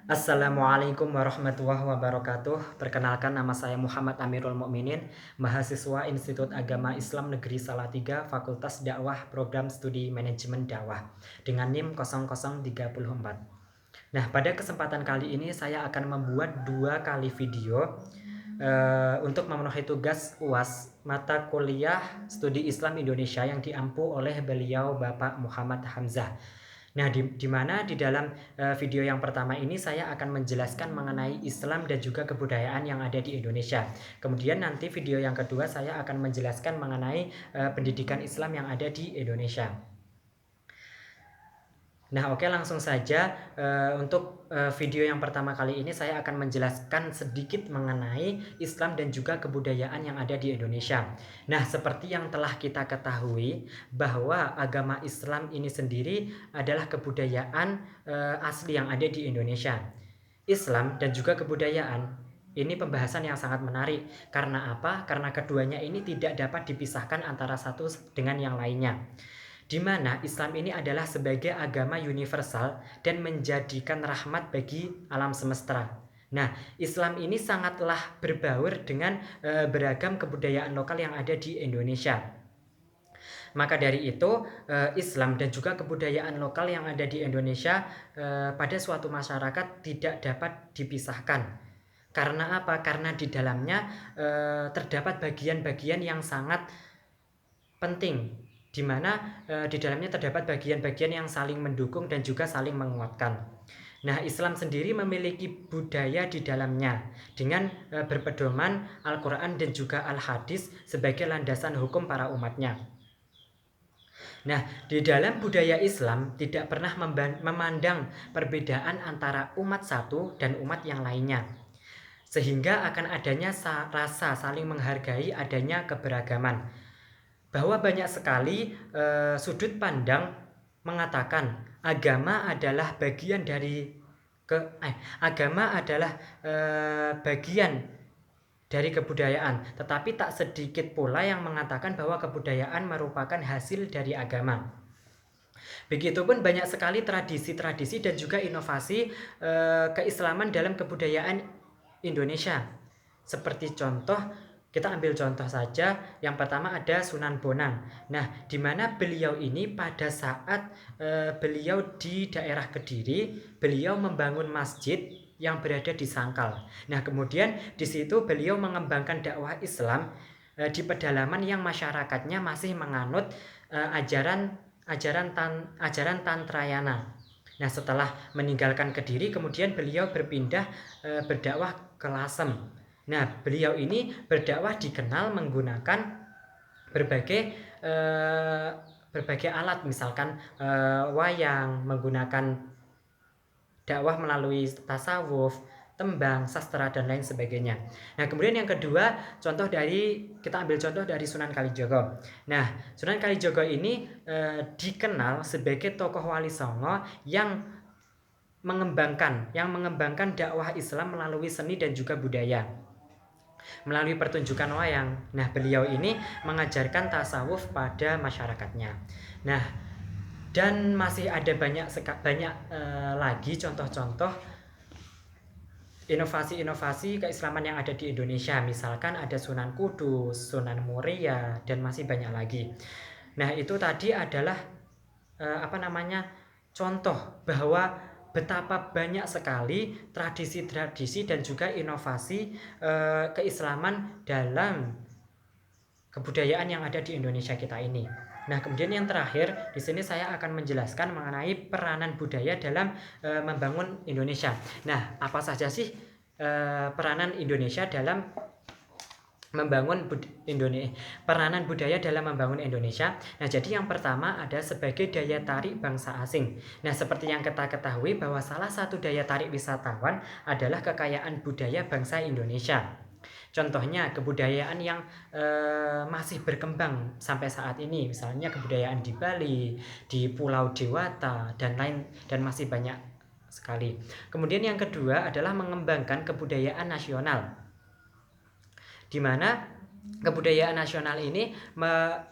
Assalamualaikum warahmatullahi wabarakatuh. Perkenalkan, nama saya Muhammad Amirul Mukminin, mahasiswa Institut Agama Islam Negeri Salatiga, Fakultas Dakwah Program Studi Manajemen Dakwah dengan NIM 0034. Nah, pada kesempatan kali ini saya akan membuat 2 kali video untuk memenuhi tugas UAS mata kuliah Studi Islam Indonesia yang diampu oleh beliau Bapak Muhammad Hamzah. Nah, di mana di dalam video yang pertama ini saya akan menjelaskan mengenai Islam dan juga kebudayaan yang ada di Indonesia. Kemudian nanti video yang kedua saya akan menjelaskan mengenai pendidikan Islam yang ada di Indonesia. Nah, oke, langsung saja untuk video yang pertama kali ini saya akan menjelaskan sedikit mengenai Islam dan juga kebudayaan yang ada di Indonesia. Nah, seperti yang telah kita ketahui bahwa agama Islam ini sendiri adalah kebudayaan asli yang ada di Indonesia. Islam dan juga kebudayaan ini pembahasan yang sangat menarik. Karena apa? Karena keduanya ini tidak dapat dipisahkan antara satu dengan yang lainnya, di mana Islam ini adalah sebagai agama universal dan menjadikan rahmat bagi alam semesta. Nah, Islam ini sangatlah berbaur dengan beragam kebudayaan lokal yang ada di Indonesia. Maka dari itu, Islam dan juga kebudayaan lokal yang ada di Indonesia pada suatu masyarakat tidak dapat dipisahkan. Karena apa? Karena di dalamnya terdapat bagian-bagian yang sangat penting, di mana di dalamnya terdapat bagian-bagian yang saling mendukung dan juga saling menguatkan. Nah, Islam sendiri memiliki budaya di dalamnya dengan berpedoman Al-Quran dan juga Al-Hadis sebagai landasan hukum para umatnya. Nah, di dalam budaya Islam tidak pernah memandang perbedaan antara umat satu dan umat yang lainnya, sehingga akan adanya rasa saling menghargai adanya keberagaman. Bahwa banyak sekali sudut pandang mengatakan agama adalah bagian dari bagian dari kebudayaan, tetapi tak sedikit pula yang mengatakan bahwa kebudayaan merupakan hasil dari agama. Begitupun banyak sekali tradisi-tradisi dan juga inovasi keislaman dalam kebudayaan Indonesia. Seperti contoh, kita ambil contoh saja, yang pertama ada Sunan Bonang. Nah, di mana beliau ini pada saat beliau di daerah Kediri, beliau membangun masjid yang berada di Sangkal. Nah, kemudian di situ beliau mengembangkan dakwah Islam di pedalaman yang masyarakatnya masih menganut ajaran Tantrayana. Nah, setelah meninggalkan Kediri, kemudian beliau berpindah berdakwah ke Lasem. Nah, beliau ini berdakwah dikenal menggunakan berbagai alat, misalkan wayang, menggunakan dakwah melalui tasawuf, tembang, sastra, dan lain sebagainya. Nah, kemudian yang kedua, kita ambil contoh dari Sunan Kalijogo. Nah, Sunan Kalijogo ini dikenal sebagai tokoh Wali Songo yang mengembangkan dakwah Islam melalui seni dan juga budaya, melalui pertunjukan wayang. Nah, beliau ini mengajarkan tasawuf pada masyarakatnya. Nah, dan masih ada banyak lagi contoh-contoh inovasi-inovasi keislaman yang ada di Indonesia. Misalkan ada Sunan Kudus, Sunan Muria, dan masih banyak lagi. Nah, itu tadi adalah contoh bahwa betapa banyak sekali tradisi-tradisi dan juga inovasi keislaman dalam kebudayaan yang ada di Indonesia kita ini. Nah, kemudian yang terakhir, di sini saya akan menjelaskan mengenai peranan budaya dalam membangun Indonesia. Nah, apa saja sih peranan Indonesia dalam peranan budaya dalam membangun Indonesia? Nah, jadi yang pertama ada sebagai daya tarik bangsa asing. Nah, seperti yang kita ketahui bahwa salah satu daya tarik wisatawan adalah kekayaan budaya bangsa Indonesia. Contohnya kebudayaan yang masih berkembang sampai saat ini, misalnya kebudayaan di Bali, di Pulau Dewata, dan masih banyak sekali. Kemudian yang kedua adalah mengembangkan kebudayaan nasional, di mana kebudayaan nasional ini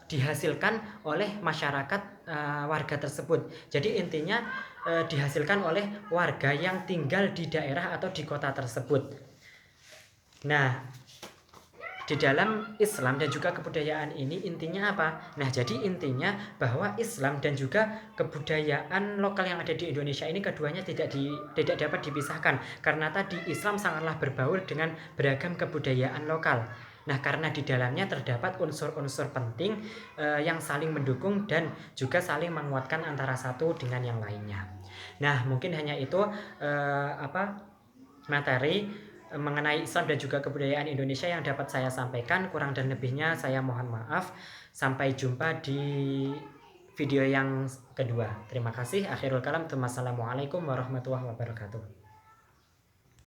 dihasilkan oleh masyarakat warga tersebut. Jadi intinya dihasilkan oleh warga yang tinggal di daerah atau di kota tersebut. Nah, di dalam Islam dan juga kebudayaan ini intinya apa? Nah, jadi intinya bahwa Islam dan juga kebudayaan lokal yang ada di Indonesia ini keduanya tidak dapat dipisahkan, karena tadi Islam sangatlah berbaur dengan beragam kebudayaan lokal. Nah, karena di dalamnya terdapat unsur-unsur penting yang saling mendukung dan juga saling menguatkan antara satu dengan yang lainnya. Nah, mungkin hanya itu materi mengenai Islam dan juga kebudayaan Indonesia yang dapat saya sampaikan. Kurang dan lebihnya saya mohon maaf. Sampai jumpa di video yang kedua. Terima kasih. Akhirul kalam. Wassalamualaikum warahmatullahi wabarakatuh.